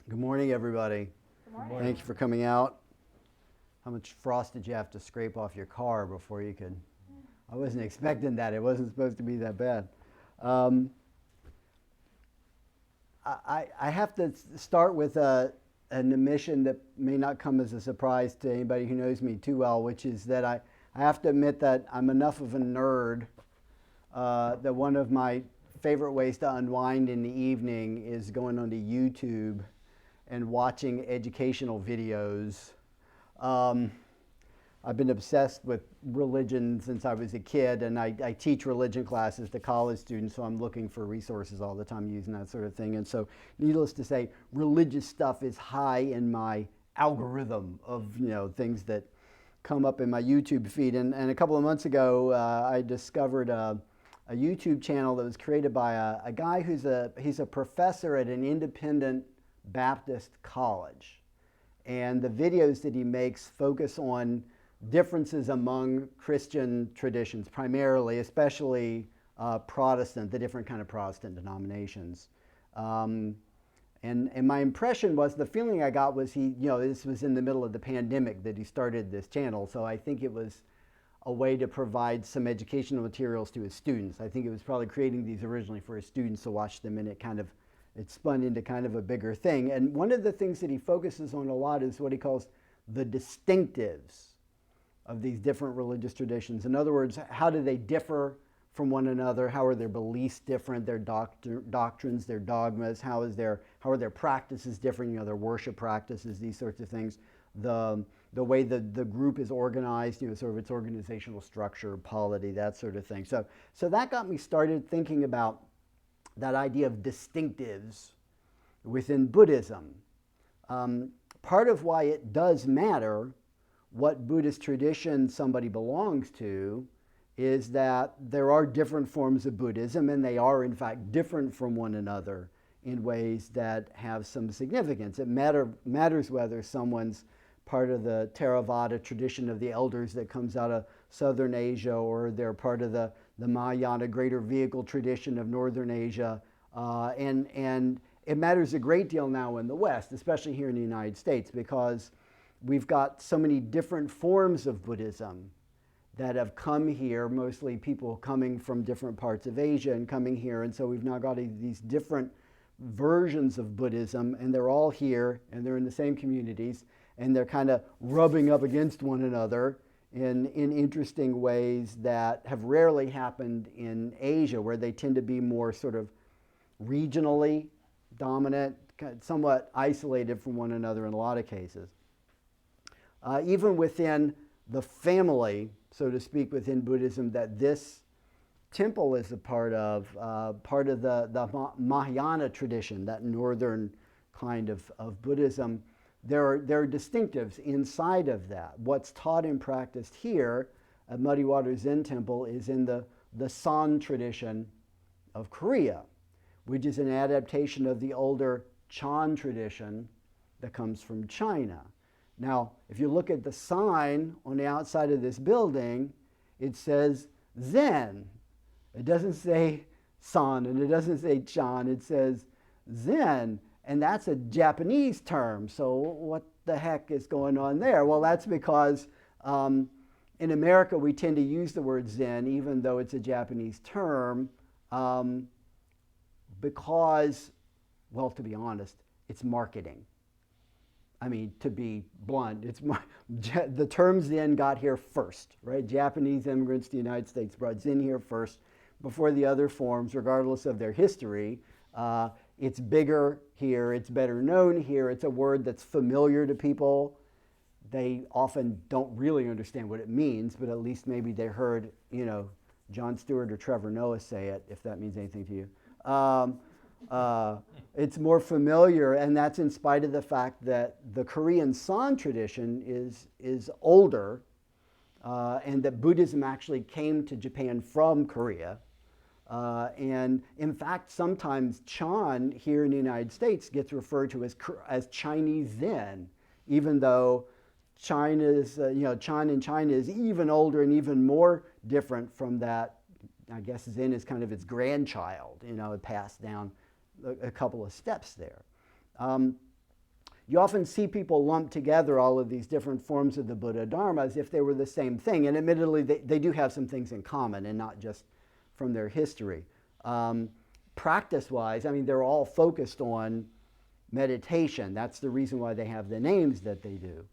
Good morning, everybody. Good morning. Thank you for coming out. How much frost did you have to scrape off your car before you could? I wasn't expecting that. It wasn't supposed to be that bad. I have to start with an admission that may not come as a surprise to anybody who knows me too well, which is that I have to admit that I'm enough of a nerd that one of my favorite ways to unwind in the evening is going onto YouTube and watching educational videos. I've been obsessed with religion since I was a kid, and I teach religion classes to college students, so I'm looking for resources all the time using that sort of thing. And so, needless to say, religious stuff is high in my algorithm of things that come up in my YouTube feed. And a couple of months ago, I discovered a YouTube channel that was created by a guy he's a professor at an independent Baptist college. And the videos that he makes focus on differences among Christian traditions, primarily, especially Protestant, the different kind of Protestant denominations. And my impression was, the feeling I got was this was in the middle of the pandemic that he started this channel, so I think it was a way to provide some educational materials to his students. I think it was probably creating these originally for his students to watch them, and it spun into kind of a bigger thing. And one of the things that he focuses on a lot is what he calls the distinctives of these different religious traditions. In other words, how do they differ from one another? How are their beliefs different, their doctrines, their dogmas? How are their practices different, their worship practices, these sorts of things. The way the group is organized, sort of its organizational structure, polity, that sort of thing. So that got me started thinking about that idea of distinctives within Buddhism. Part of why it does matter what Buddhist tradition somebody belongs to is that there are different forms of Buddhism, and they are in fact different from one another in ways that have some significance. It matters whether someone's part of the Theravada tradition of the elders that comes out of Southern Asia, or they're part of the Mahayana greater vehicle tradition of Northern Asia. And it matters a great deal now in the West, especially here in the United States, because we've got so many different forms of Buddhism that have come here, mostly people coming from different parts of Asia and coming here. And so we've now got these different versions of Buddhism, and they're all here, and they're in the same communities, and they're kind of rubbing up against one another in interesting ways that have rarely happened in Asia, where they tend to be more sort of regionally dominant, somewhat isolated from one another in a lot of cases. Even within the family, so to speak, within Buddhism that this temple is a part of the Mahayana tradition, that northern kind of Buddhism, there are distinctives inside of that. What's taught and practiced here at Muddy Water Zen Temple is in the San tradition of Korea, which is an adaptation of the older Chan tradition that comes from China. Now, if you look at the sign on the outside of this building, it says Zen. It doesn't say San, and it doesn't say Chan, it says Zen. And that's a Japanese term, so what the heck is going on there? Well, that's because in America we tend to use the word Zen, even though it's a Japanese term, because, well, to be honest, it's marketing. I mean, to be blunt, the term Zen got here first, right? Japanese immigrants to the United States brought Zen here first before the other forms, regardless of their history. It's bigger here, it's better known here, it's a word that's familiar to people. They often don't really understand what it means, but at least maybe they heard, Jon Stewart or Trevor Noah say it, if that means anything to you. It's more familiar, and that's in spite of the fact that the Korean San tradition is older, and that Buddhism actually came to Japan from Korea. And in fact, sometimes Chan here in the United States gets referred to as Chinese Zen, even though China's, Chan in China is even older and even more different from that. I guess Zen is kind of its grandchild, it passed down a couple of steps there. you often see people lump together all of these different forms of the Buddha Dharma as if they were the same thing. And admittedly, they do have some things in common and not just from their history. Practice-wise, I mean, they're all focused on meditation. That's the reason why they have the names that they do.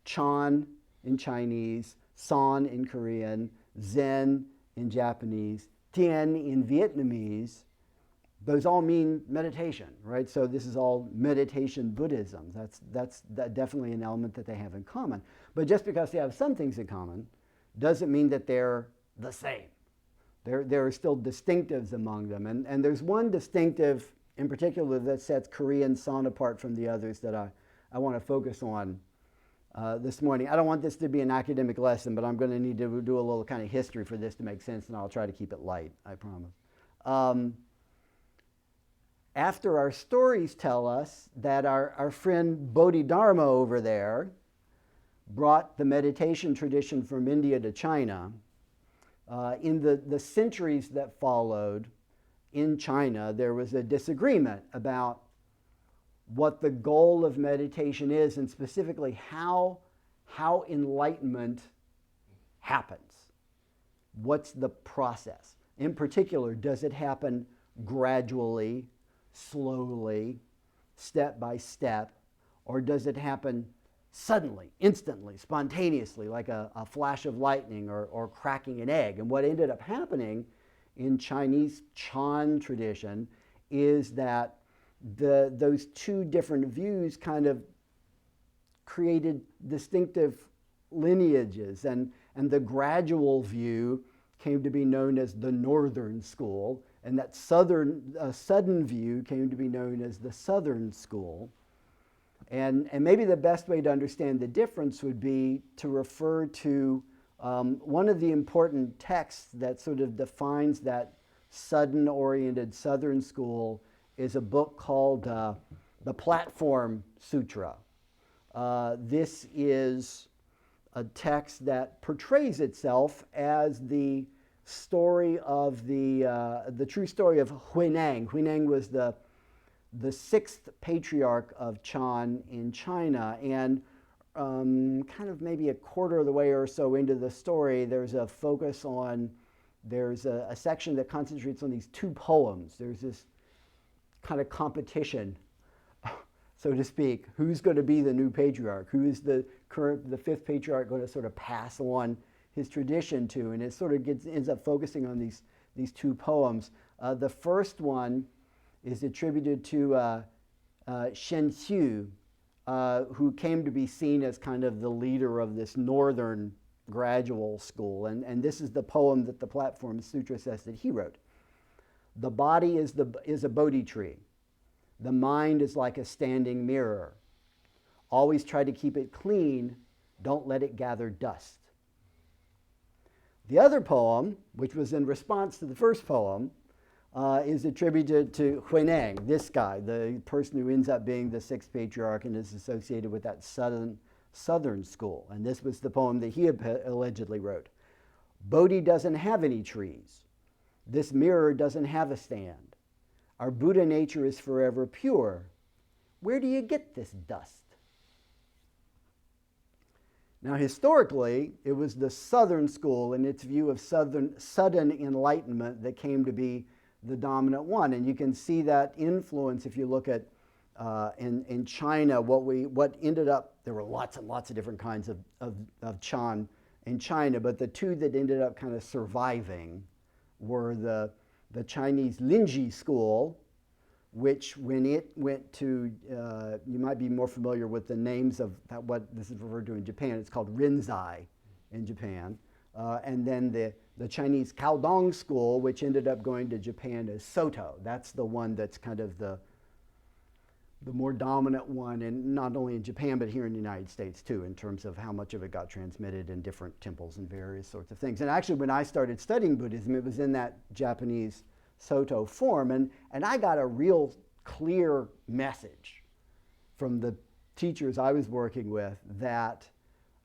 Chan in Chinese, San in Korean, Zen in Japanese, Tien in Vietnamese. Those all mean meditation, right? So this is all meditation Buddhism. That's definitely an element that they have in common. But just because they have some things in common doesn't mean that they're the same. There are still distinctives among them. And there's one distinctive in particular that sets Korean San apart from the others that I want to focus on this morning. I don't want this to be an academic lesson, but I'm going to need to do a little kind of history for this to make sense, and I'll try to keep it light, I promise. After our stories tell us that our friend Bodhidharma over there brought the meditation tradition from India to China, in the centuries that followed in China, there was a disagreement about what the goal of meditation is and specifically how enlightenment happens. What's the process? In particular, does it happen gradually, slowly, step by step, or does it happen suddenly, instantly, spontaneously, like a flash of lightning or cracking an egg? And what ended up happening in Chinese Chan tradition is that those two different views kind of created distinctive lineages, and the gradual view came to be known as the Northern School, and that sudden view came to be known as the Southern School. And maybe the best way to understand the difference would be to refer to one of the important texts that sort of defines that sudden-oriented Southern School is a book called the Platform Sutra. This is a text that portrays itself as the story of the true story of Huineng. Huineng was the sixth patriarch of Chan in China, and kind of maybe a quarter of the way or so into the story, there's a section that concentrates on these two poems. There's this kind of competition, so to speak. Who's going to be the new patriarch? Who is the fifth patriarch going to sort of pass on his tradition to? And it sort of ends up focusing on these two poems. The first one is attributed to Shen Xiu, who came to be seen as kind of the leader of this northern gradual school. And this is the poem that the Platform Sutra says that he wrote. The body is a Bodhi tree. The mind is like a standing mirror. Always try to keep it clean. Don't let it gather dust. The other poem, which was in response to the first poem, is attributed to Huineng, this guy, the person who ends up being the sixth patriarch and is associated with that southern school. And this was the poem that he allegedly wrote. Bodhi doesn't have any trees. This mirror doesn't have a stand. Our Buddha nature is forever pure. Where do you get this dust? Now, historically, it was the Southern school and its view of sudden enlightenment that came to be the dominant one. And you can see that influence if you look at in China, what ended up, there were lots and lots of different kinds of Chan in China, but the two that ended up kind of surviving were the Chinese Linji school, which when it went to, you might be more familiar with the names of what this is referred to in Japan. It's called Rinzai in Japan. And then the Chinese Caodong school, which ended up going to Japan as Soto. That's the one that's kind of the more dominant one, and not only in Japan, but here in the United States too, in terms of how much of it got transmitted in different temples and various sorts of things. And actually, when I started studying Buddhism, it was in that Japanese Soto form, and I got a real clear message from the teachers I was working with that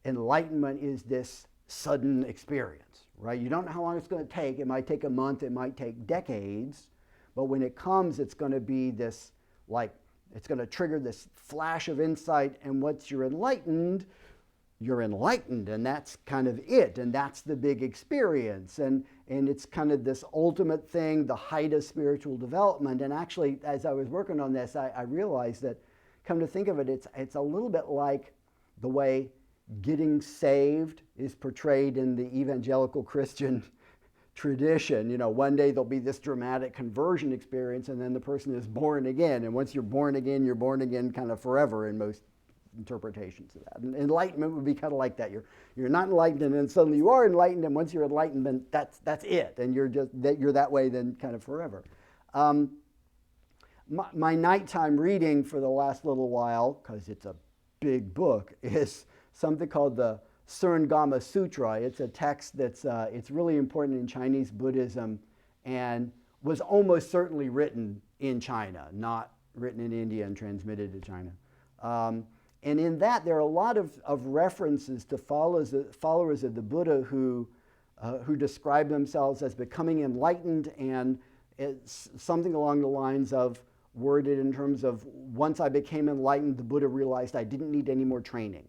enlightenment is this sudden experience, right? You don't know how long it's going to take. It might take a month, it might take decades, but when it comes, it's going to be this like It's going to trigger this flash of insight, and once you're enlightened, and that's kind of it, and that's the big experience, and it's kind of this ultimate thing, the height of spiritual development. And actually, as I was working on this, I realized that, come to think of it, it's a little bit like the way getting saved is portrayed in the evangelical Christian tradition. One day there'll be this dramatic conversion experience, and then the person is born again. And once you're born again kind of forever in most interpretations of that. And enlightenment would be kind of like that. You're not enlightened, and then suddenly you are enlightened, and once you're enlightened, then that's it, and you're that way then kind of forever. My nighttime reading for the last little while, because it's a big book, is something called the Surangama Sutra. It's a text that's it's really important in Chinese Buddhism, and was almost certainly written in China, not written in India and transmitted to China. And in that, there are a lot of references to followers of the Buddha who describe themselves as becoming enlightened, and it's something along the lines of, worded in terms of, once I became enlightened, the Buddha realized I didn't need any more training.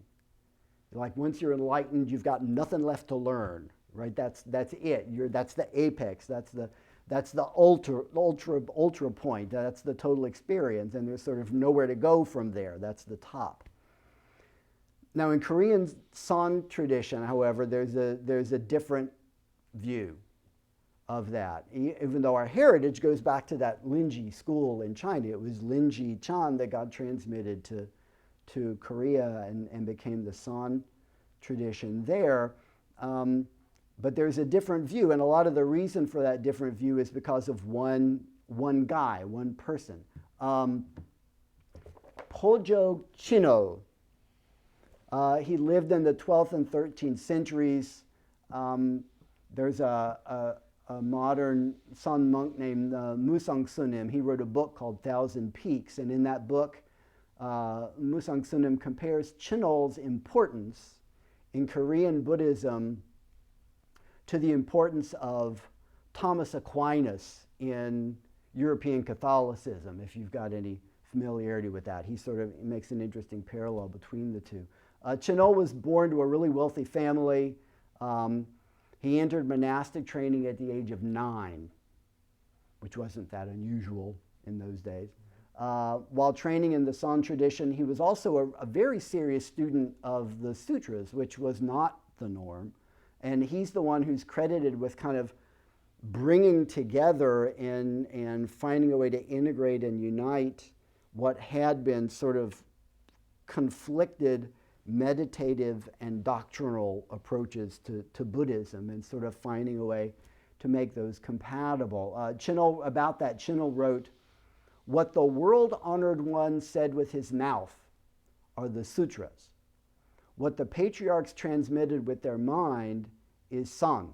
Like, once you're enlightened, you've got nothing left to learn, right? That's it. That's the apex. That's the ultra point. That's the total experience, and there's sort of nowhere to go from there. That's the top. Now, in Korean San tradition, however, there's a different view of that. Even though our heritage goes back to that Linji school in China, it was Linji Chan that got transmitted to Korea and became the San tradition there. But there's a different view, and a lot of the reason for that different view is because of one guy, one person. Pojo Chino. He lived in the 12th and 13th centuries. There's a modern San monk named Musang Sunim. He wrote a book called Thousand Peaks, and in that book, Musang Sunim compares Chinol's importance in Korean Buddhism to the importance of Thomas Aquinas in European Catholicism, if you've got any familiarity with that. He sort of makes an interesting parallel between the two. Chinol was born to a really wealthy family. He entered monastic training at the age of 9, which wasn't that unusual in those days. While training in the San tradition, he was also a very serious student of the sutras, which was not the norm. And he's the one who's credited with kind of bringing together and finding a way to integrate and unite what had been sort of conflicted meditative and doctrinal approaches to Buddhism, and sort of finding a way to make those compatible. About that, Chinol wrote, "What the world-honored one said with his mouth are the sutras. What the patriarchs transmitted with their mind is San.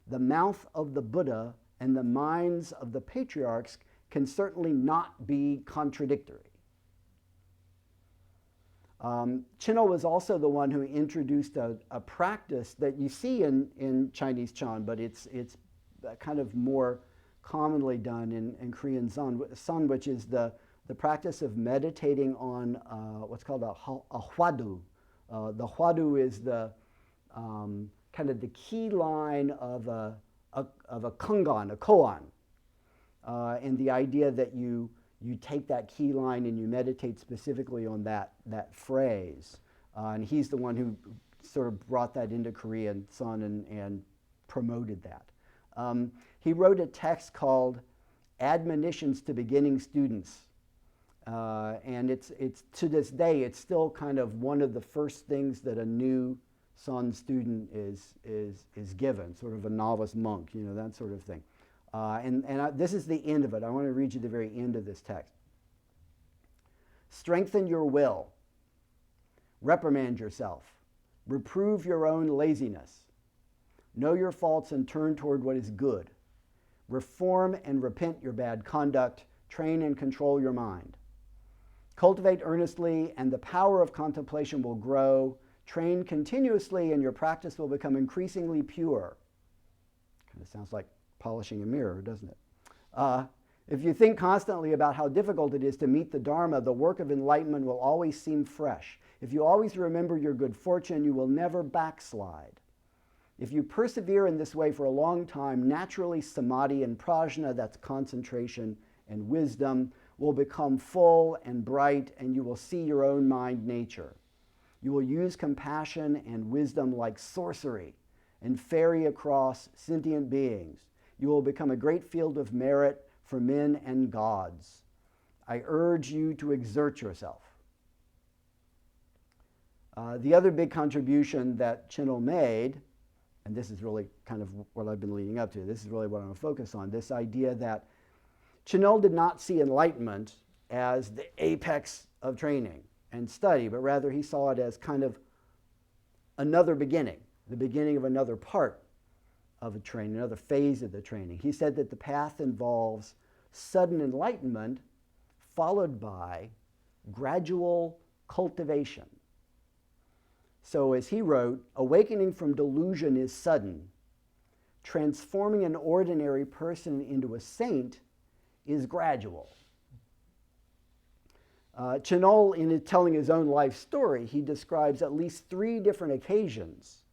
The mouth of the Buddha and the minds of the patriarchs can certainly not be contradictory." Chinol was also the one who introduced a practice that you see in Chinese Chan, but it's kind of more commonly done in Korean San, which is the practice of meditating on what's called a hwadu. The hwadu is the kind of the key line of a kungan, a koan, and the idea that you take that key line and you meditate specifically on that phrase. And he's the one who sort of brought that into Korean San and promoted that. He wrote a text called Admonitions to Beginning Students. And it's to this day, it's still kind of one of the first things that a new San student is given, sort of a novice monk, that sort of thing. This is the end of it. I want to read you the very end of this text. "Strengthen your will. Reprimand yourself. Reprove your own laziness. Know your faults and turn toward what is good. Reform and repent your bad conduct. Train and control your mind. Cultivate earnestly, and the power of contemplation will grow. Train continuously, and your practice will become increasingly pure." Kind of sounds like polishing a mirror, doesn't it? If you think constantly about how difficult it is to meet the Dharma, the work of enlightenment will always seem fresh. If you always remember your good fortune, you will never backslide. If you persevere in this way for a long time, naturally samadhi and prajna, that's concentration and wisdom, will become full and bright, and you will see your own mind nature. You will use compassion and wisdom like sorcery and ferry across sentient beings. You will become a great field of merit for men and gods. I urge you to exert yourself. The other big contribution that Chinol made, and this is really kind of what I've been leading up to, this is really what I'm going to focus on, this idea that Chinol did not see enlightenment as the apex of training and study, but rather he saw it as kind of another beginning, the beginning of another part of a training, another phase of the training. He said that the path involves sudden enlightenment followed by gradual cultivation. So as he wrote, awakening from delusion is sudden. Transforming an ordinary person into a saint is gradual. Chinol, in telling his own life story, he describes at least 3 different occasions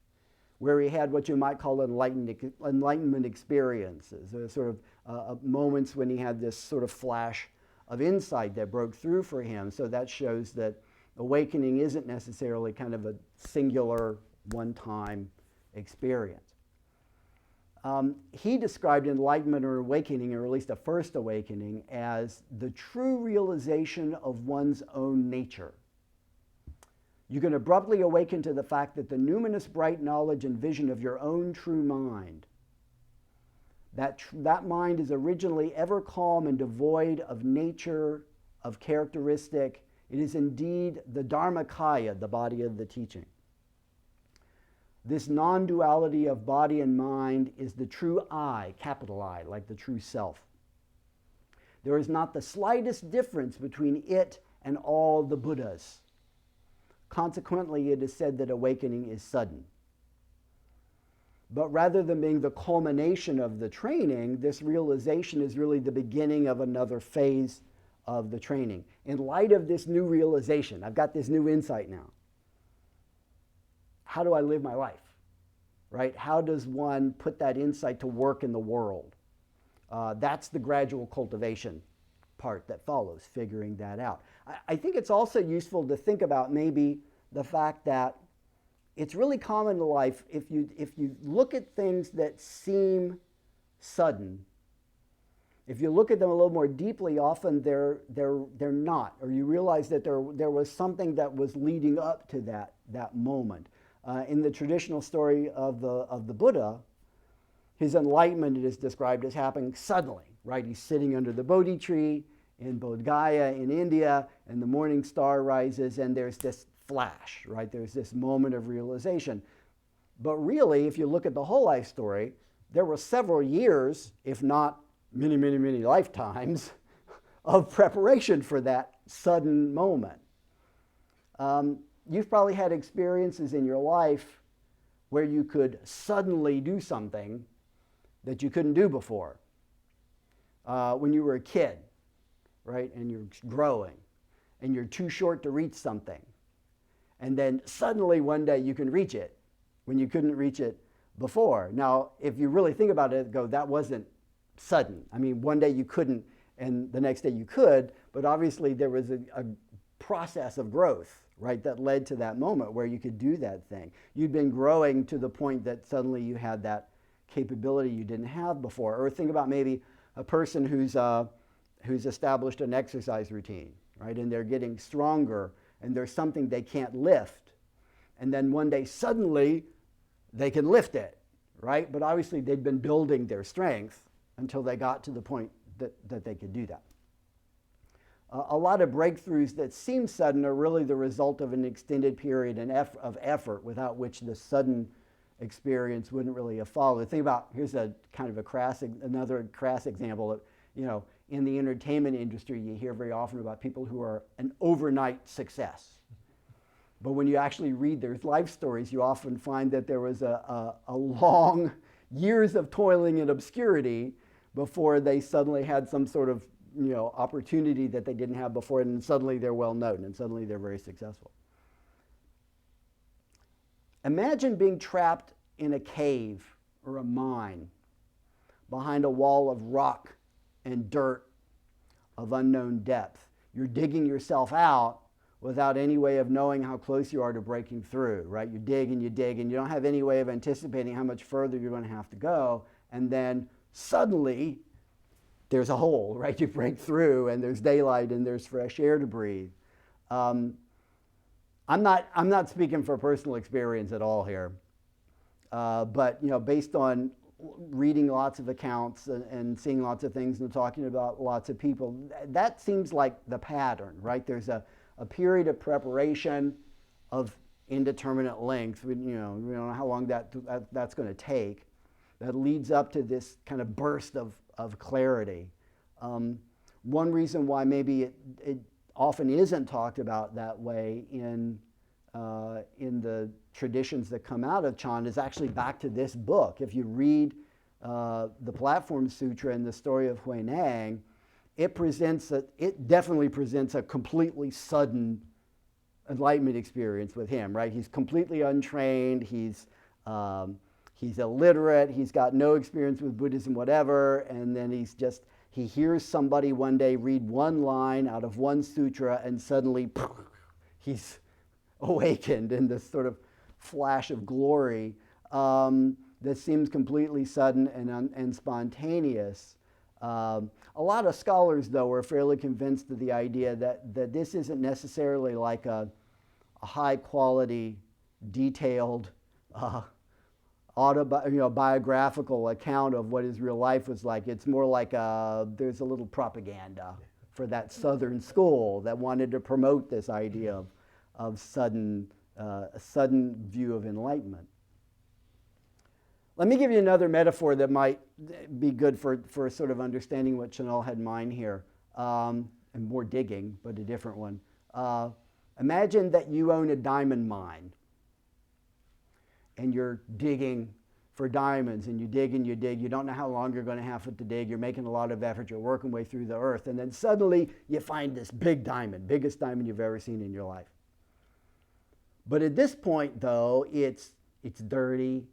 where he had what you might call enlightenment experiences, sort of moments when he had this sort of flash of insight that broke through for him. So that shows that awakening isn't necessarily kind of a singular, one-time experience. He described enlightenment or awakening, or at least a first awakening, as the true realization of one's own nature. You can abruptly awaken to the fact that the numinous bright knowledge and vision of your own true mind, that mind is originally ever calm and devoid of nature, of characteristic. It is indeed the Dharmakaya, the body of the teaching. This non-duality of body and mind is the true I, capital I, like the true self. There is not the slightest difference between it and all the Buddhas. Consequently, it is said that awakening is sudden. But rather than being the culmination of the training, this realization is really the beginning of another phase of the training. In light of this new realization, I've got this new insight now. How do I live my life? Right? How does one put that insight to work in the world? That's the gradual cultivation part that follows, figuring that out. I think it's also useful to think about maybe the fact that it's really common in life, if you look at things that seem sudden, if you look at them a little more deeply, often they're not, or you realize that there was something that was leading up to that moment. In the traditional story of the Buddha, his enlightenment is described as happening suddenly, right? He's sitting under the Bodhi tree in Bodh Gaya in India, and the morning star rises, and there's this flash, right? There's this moment of realization. But really, if you look at the whole life story, there were several years, if not many, many, many lifetimes, of preparation for that sudden moment. You've probably had experiences in your life where you could suddenly do something that you couldn't do before. When you were a kid, right, and you're growing, and you're too short to reach something. And then suddenly one day you can reach it when you couldn't reach it before. Now, if you really think about it, that wasn't sudden. I mean, one day you couldn't, and the next day you could, but obviously there was a process of growth, right, that led to that moment where you could do that thing. You'd been growing to the point that suddenly you had that capability you didn't have before. Or think about maybe a person who's established an exercise routine, right, and they're getting stronger, and there's something they can't lift, and then one day suddenly they can lift it, right? But obviously they'd been building their strength until they got to the point that they could do that. A lot of breakthroughs that seem sudden are really the result of an extended period of effort, without which the sudden experience wouldn't really have followed. Think about, here's a kind of another crass example of, in the entertainment industry, you hear very often about people who are an overnight success. But when you actually read their life stories, you often find that there was a long years of toiling and obscurity before they suddenly had some sort of opportunity that they didn't have before, and suddenly they're well known, and suddenly they're very successful. Imagine being trapped in a cave or a mine behind a wall of rock and dirt of unknown depth. You're digging yourself out without any way of knowing how close you are to breaking through, right? You dig, and you don't have any way of anticipating how much further you're going to have to go, and then suddenly there's a hole, right? You break through, and there's daylight, and there's fresh air to breathe. I'm not speaking for personal experience at all here, but based on reading lots of accounts and seeing lots of things and talking about lots of people, that seems like the pattern, right? There's a period of preparation of indeterminate length. We don't know how long that's going to take. That leads up to this kind of burst of clarity. One reason why maybe it often isn't talked about that way in the traditions that come out of Chan is actually back to this book. If you read the Platform Sutra and the story of Huineng, it definitely presents a completely sudden enlightenment experience with him, right? He's completely untrained, he's illiterate, he's got no experience with Buddhism, whatever, and then he hears somebody one day read one line out of one sutra, and suddenly he's awakened in this sort of flash of glory that seems completely sudden and spontaneous. A lot of scholars, though, are fairly convinced of the idea that this isn't necessarily like a high-quality, detailed, biographical account of what his real life was like. It's more like there's a little propaganda for that Southern school that wanted to promote this idea of a sudden view of enlightenment. Let me give you another metaphor that might be good for sort of understanding what Chanel had in mind here, and more digging, but a different one. Imagine that you own a diamond mine, and you're digging for diamonds, and you dig and you dig. You don't know how long you're going to have to dig. You're making a lot of effort. You're working way through the earth, and then suddenly you find this big diamond, biggest diamond you've ever seen in your life. But at this point, though, it's dirty,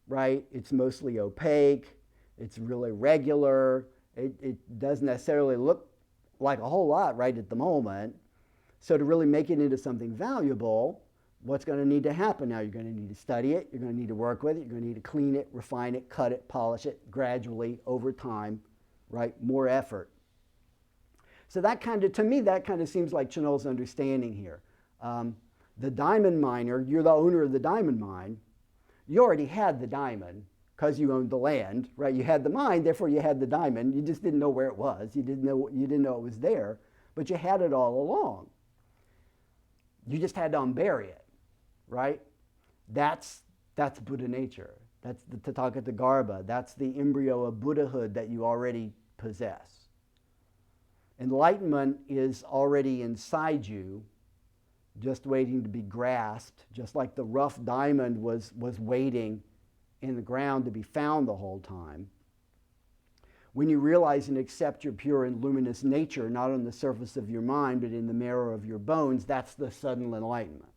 right? It's mostly opaque. It's really irregular. It doesn't necessarily look like a whole lot right at the moment. So to really make it into something valuable, what's going to need to happen now? You're going to need to study it. You're going to need to work with it. You're going to need to clean it, refine it, cut it, polish it gradually over time, right? More effort. So to me, that kind of seems like Chanel's understanding here. The diamond miner, you're the owner of the diamond mine. You already had the diamond because you owned the land, right? You had the mine, therefore you had the diamond. You just didn't know where it was. You didn't know it was there, but you had it all along. You just had to unbury it, right? That's Buddha nature. That's the Tathagata Garbha. That's the embryo of Buddhahood that you already possess. Enlightenment is already inside you, just waiting to be grasped, just like the rough diamond was waiting in the ground to be found the whole time. When you realize and accept your pure and luminous nature, not on the surface of your mind, but in the marrow of your bones, that's the sudden enlightenment.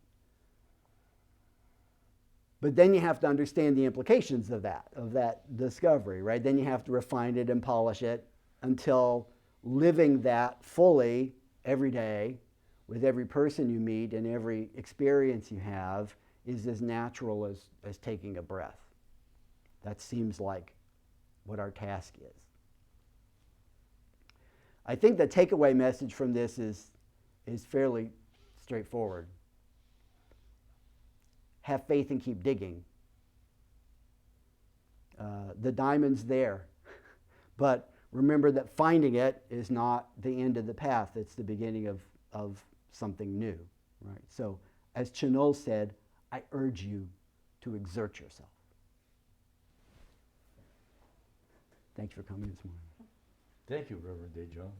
But then you have to understand the implications of that discovery, right? Then you have to refine it and polish it until living that fully every day with every person you meet and every experience you have is as natural as taking a breath. That seems like what our task is. I think the takeaway message from this is fairly straightforward. Have faith and keep digging. The diamond's there, but remember that finding it is not the end of the path. It's the beginning of something new, right? So, as Chinol said, I urge you to exert yourself. Thank you for coming this morning. Thank you, Reverend Jaang.